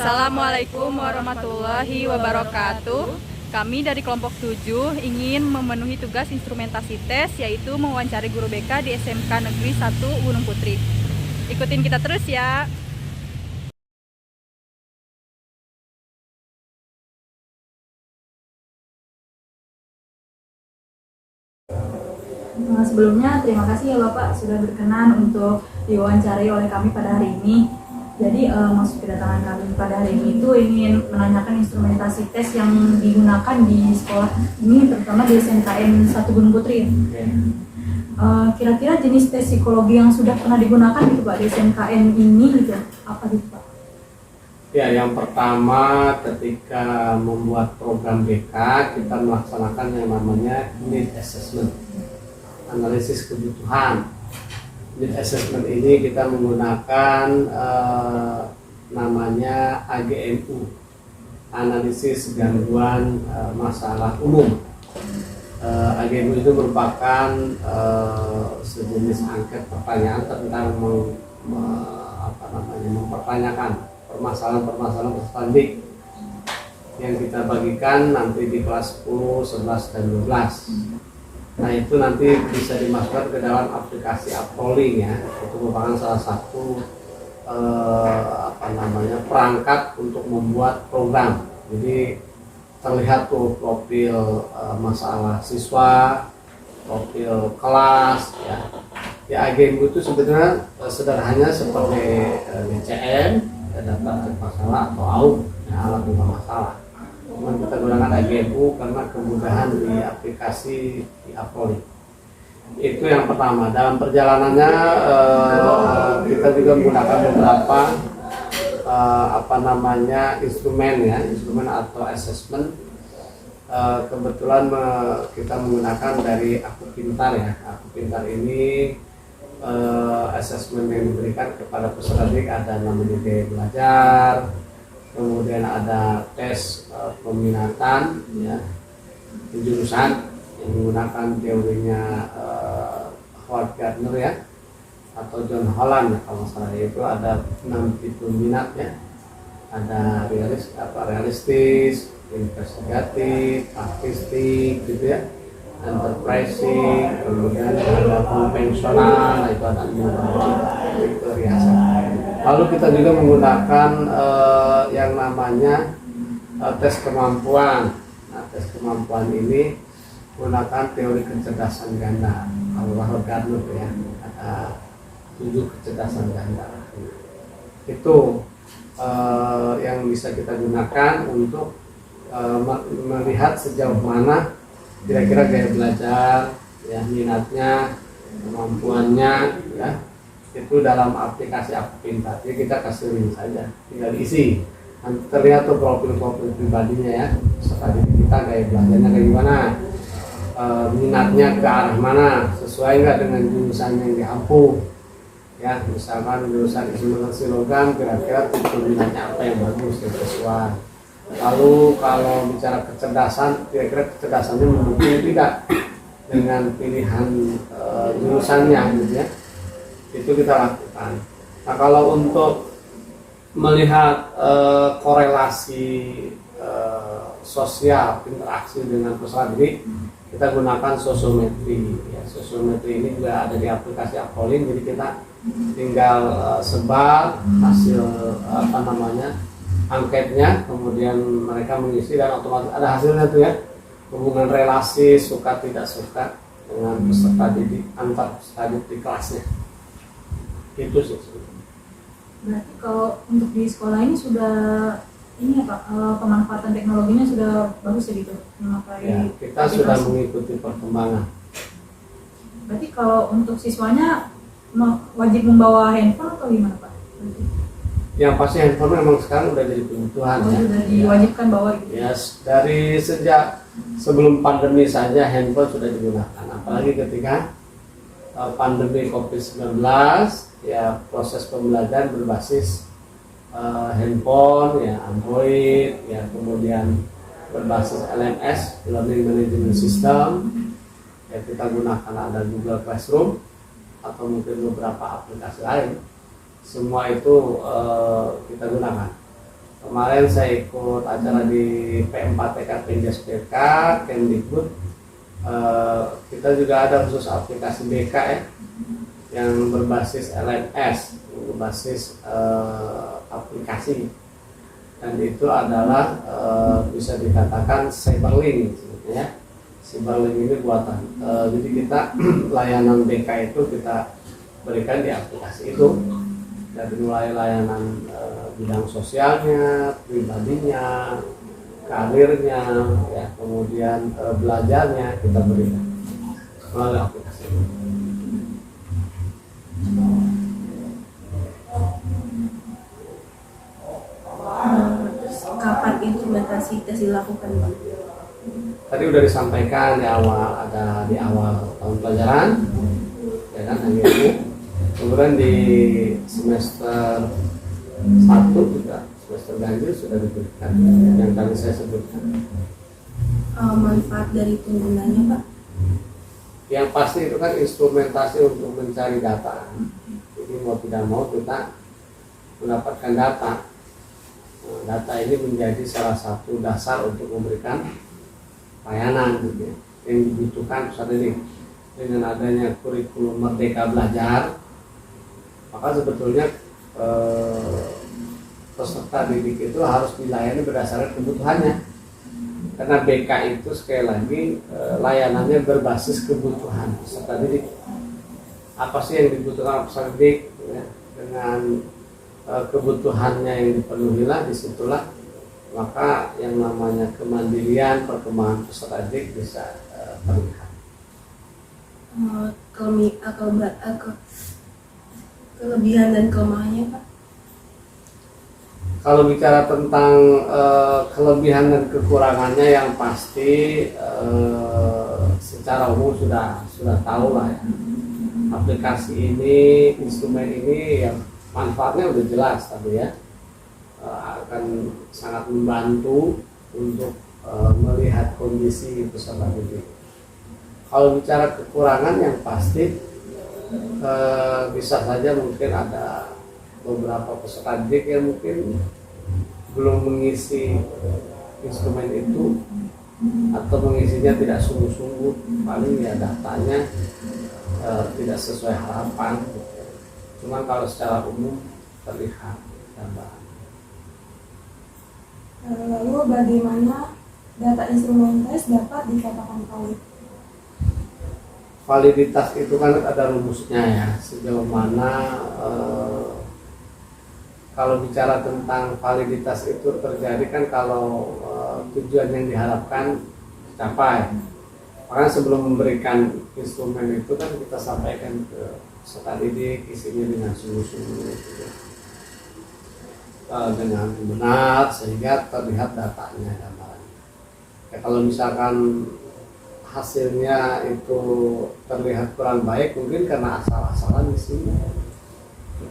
Assalamualaikum warahmatullahi wabarakatuh. Kami dari kelompok 7 ingin memenuhi tugas instrumentasi tes, yaitu mewawancari guru BK di SMK Negeri 1 Gunung Putri. Ikutin kita terus ya. Sebelumnya terima kasih ya Bapak sudah berkenan untuk diwawancari oleh kami pada hari ini. Jadi maksud kedatangan kami pada hari ini itu ingin menanyakan instrumentasi tes yang digunakan di sekolah ini, terutama di SNKN 1 Gunung Putri. Kira-kira jenis tes psikologi yang sudah pernah digunakan gitu Pak di SNKN ini gitu, apa gitu Pak? Ya, yang pertama ketika membuat program BK kita melaksanakan yang namanya need assessment, analisis kebutuhan. Need assessment ini kita menggunakan namanya AGMU, analisis gangguan masalah umum. AGMU itu merupakan sejenis angket pertanyaan tentang mempertanyakan permasalahan-permasalahan peserta didik yang kita bagikan nanti di kelas 10, 11, dan 12. Nah, itu nanti bisa dimasukkan ke dalam aplikasi Upcalling ya. Itu merupakan salah satu perangkat untuk membuat program. Jadi terlihat tuh profil masalah siswa, profil kelas ya. Ya, AGMU itu sebenarnya sederhananya seperti DCM, data masalah, atau AUM, ya, alat tentang masalah. Cuman kita gunakan AGMU karena kemudahan di aplikasi di Upcalling. Itu yang pertama. Dalam perjalanannya kita juga menggunakan beberapa instrumen atau assessment. Kebetulan kita menggunakan dari Aku Pintar ya. Aku Pintar ini assessment yang diberikan kepada peserta didik ada namanya gaya belajar, kemudian ada tes peminatan ya, jurusan yang menggunakan teorinya Howard Gardner ya, atau John Holland ya, kalau salah itu ada 6 tipe minat ya, ada realistis, investigatif, artistik gitu ya, enterprising, kemudian ada konvensional, nah itu ada 5 tipe riasan. Lalu kita juga menggunakan yang namanya tes kemampuan. Nah, tes kemampuan ini menggunakan teori kecerdasan ganda. Kalau Gardner ya, ada 7 kecerdasan ganda. Itu yang bisa kita gunakan untuk melihat sejauh mana kira-kira gaya belajar, ya, minatnya, kemampuannya, ya, itu dalam aplikasi Aku Pintar. Jadi kita kasih link saja, tinggal diisi. Nanti terlihat tuh profil-profil pribadinya ya, peserta didik kita gaya belajarnya kayak gimana, minatnya ke arah mana, sesuai nggak dengan jurusan yang diampu. Ya, misalkan jurusan instrumentasi logam, kira-kira tipe minatnya apa yang bagus dan sesuai. Lalu kalau bicara kecerdasan, kira-kira kecerdasannya mendukung tidak dengan pilihan jurusannya gitu ya. Itu kita lakukan. Nah, kalau untuk melihat korelasi sosial, interaksi dengan peserta didik, kita gunakan sosiometri ya. Sosiometri ini juga ada di aplikasi Upcalling, jadi kita tinggal sebar hasil angketnya, kemudian mereka mengisi dan otomatis ada hasilnya tuh ya, hubungan relasi suka tidak suka dengan peserta didik, antar peserta didik di kelasnya. Itu sih. Berarti kalau untuk di sekolah ini sudah ini ya Pak, pemanfaatan teknologinya sudah bagus ya gitu, memakai Ya, kita aplikasi. sudah mengikuti perkembangan. Berarti kalau untuk siswanya wajib membawa handphone atau gimana Pak? Yang pasti handphone memang sekarang udah jadi kebutuhan ya. Sudah diwajibkan bawa gitu. Yes, dari sejak sebelum pandemi saja handphone sudah digunakan. Apalagi ketika pandemi COVID-19 ya, proses pembelajaran berbasis handphone ya, Android ya, kemudian berbasis LMS, Learning Management System ya, kita gunakan ada Google Classroom atau mungkin beberapa aplikasi lain. Semua itu kita gunakan. kemarin saya ikut acara di P4TK Penjas BK Kemdikbud. Kita juga ada khusus aplikasi BK ya, yang berbasis LMS, berbasis aplikasi, dan itu adalah bisa dikatakan cyberlink ya. Cyberlink ini buatan. Jadi kita layanan BK itu kita berikan di aplikasi itu, dari mulai layanan bidang sosialnya, pribadinya, karirnya, ya, kemudian belajarnya kita berikan melalui aplikasi itu. Terus kapan implementasi tes dilakukan, Pak? Tadi udah disampaikan di awal, ada di awal tahun pelajaran, ya kan, hari ini. Kemudian di semester 1 juga, semester ganjil sudah diberikan yang tadi saya sebutkan. Manfaat dari penggunanya, Pak? Yang pasti itu kan instrumentasi untuk mencari data. Jadi mau tidak mau kita mendapatkan data. Nah, data ini menjadi salah satu dasar untuk memberikan layanan gitu ya, yang dibutuhkan saat ini. Dengan adanya kurikulum Merdeka Belajar, maka sebetulnya peserta didik itu harus dilayani berdasarkan kebutuhannya. Karena BK itu sekali lagi layanannya berbasis kebutuhan peserta didik. Apa sih yang dibutuhkan peserta didik? Ya, dengan kebutuhannya yang dipenuhilah, disitulah maka yang namanya kemandirian perkembangan peserta didik bisa terlihat. Kelebihan dan kelemahannya, Pak? Kalau bicara tentang kelebihan dan kekurangannya, yang pasti secara umum sudah tahu lah ya. Aplikasi ini, instrumen ini yang manfaatnya udah jelas tadi ya, akan sangat membantu untuk melihat kondisi peserta didik. Kalau bicara kekurangan, yang pasti bisa saja mungkin ada beberapa peserta didik yang mungkin belum mengisi instrumen itu atau mengisinya tidak sungguh-sungguh, paling ya datanya tidak sesuai harapan. Cuman kalau secara umum terlihat gambaran. Lalu bagaimana data instrumen tes dapat dikatakan valid? Validitas itu kan ada rumusnya ya, sejauh mana kalau bicara tentang validitas itu terjadi kan kalau tujuan yang diharapkan tercapai. Makanya sebelum memberikan instrumen itu kan kita sampaikan ke peserta didik isinya dengan sungguh-sungguh gitu. Dengan benar sehingga terlihat datanya, gambarannya. Ya, kalau misalkan hasilnya itu terlihat kurang baik, mungkin karena asal-asalan isinya.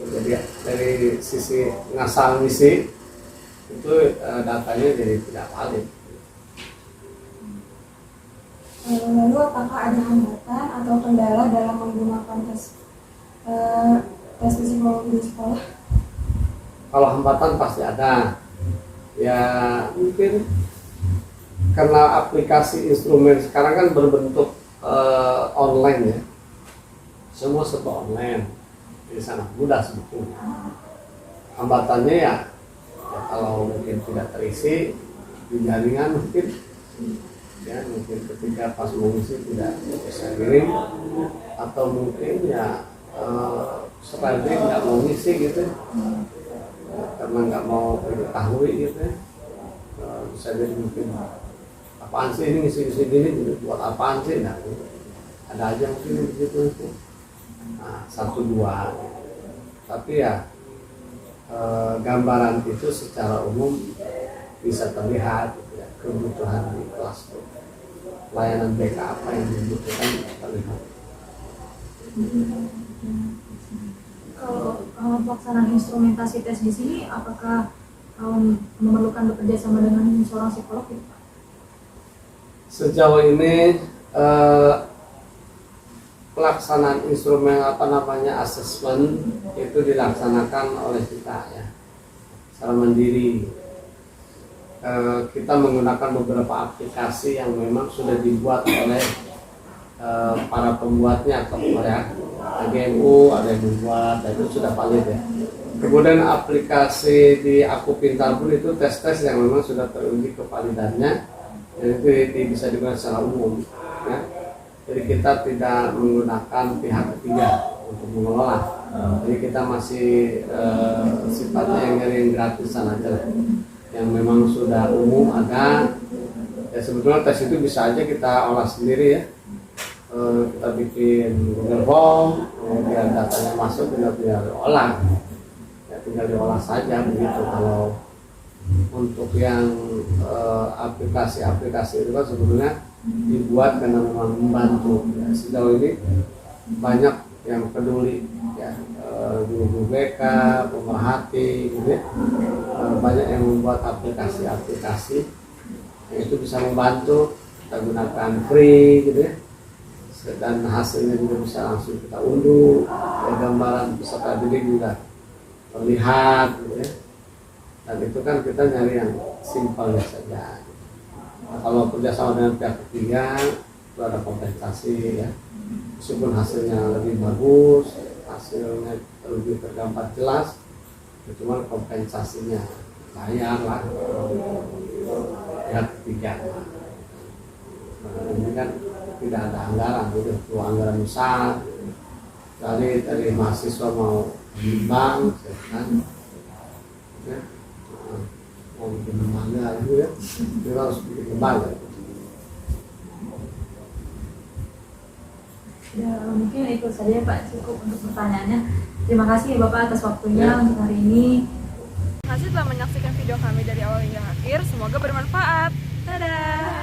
Jadi dari sisi ngasal ngisi itu datanya jadi tidak valid. Lalu apakah ada hambatan atau kendala dalam menggunakan tes psikologi di sekolah? Kalau hambatan pasti ada. Ya mungkin karena aplikasi instrumen sekarang kan berbentuk online ya. Semua serba online. Jadi sangat mudah sebetulnya. Hambatannya ya kalau mungkin tidak terisi di jaringan, mungkin ketika pas mengisi tidak bisa kirim, atau mungkin ya setelah nggak mau ngisi gitu karena nggak mau diketahui gitu ya. Bisa jadi mungkin apaan sih ini ngisi gini, buat apaan sih, nah, ada aja mungkin begitu itu. Nah, 1-2, tapi ya gambaran itu secara umum bisa terlihat ya, kebutuhan di kelas itu, layanan BK apa yang dibutuhkan terlihat. Kalau pelaksanaan instrumentasi tes di sini, apakah memerlukan bekerja sama dengan seorang psikolog gitu, Pak? Sejauh ini pelaksanaan instrumen asesmen itu dilaksanakan oleh kita ya, secara mandiri. kita menggunakan beberapa aplikasi yang memang sudah dibuat oleh para pembuatnya atau ya, AGMU ada yang membuat dan itu sudah valid ya. Kemudian aplikasi di Aku Pintar pun itu tes-tes yang memang sudah teruji kevalidannya dan itu bisa digunakan secara umum ya. Jadi kita tidak menggunakan pihak ketiga untuk mengelola. Jadi kita masih sifatnya yang gratisan aja lah. Yang memang sudah umum ada. Ya sebetulnya tes itu bisa aja kita olah sendiri ya. Kita bikin Google Form, kemudian datanya masuk tinggal diolah. Ya tinggal diolah saja begitu. Kalau untuk yang aplikasi-aplikasi itu kan sebetulnya dibuat karena memang membantu. Ya, sejauh ini banyak yang peduli ya, guru BK, pemerhati gitu ya. Banyak yang membuat aplikasi-aplikasi yang itu bisa membantu, kita gunakan free gitu ya, dan hasilnya juga bisa langsung kita unduh ya, gambaran peserta didik juga terlihat gitu ya. Dan itu kan kita nyari yang simpelnya saja. Nah, kalau kerjasama dengan pihak ketiga itu ada kompensasi ya, meskipun hasilnya lebih bagus, hasilnya lebih tergambar jelas, itu cuma kompensasinya bayar lah pihak ketiga. Nah, ini kan tidak ada anggaran, gitu. Kalau anggaran besar dari mahasiswa mau di bank, kan, ya, mau bikin lembaga itu ya, kita harus bikin lembaga. Ya, mungkin itu saja Pak, cukup untuk pertanyaannya. Terima kasih ya Bapak atas waktunya Ya. untuk hari ini. Terima kasih telah menyaksikan video kami dari awal hingga akhir. Semoga bermanfaat. Dadah.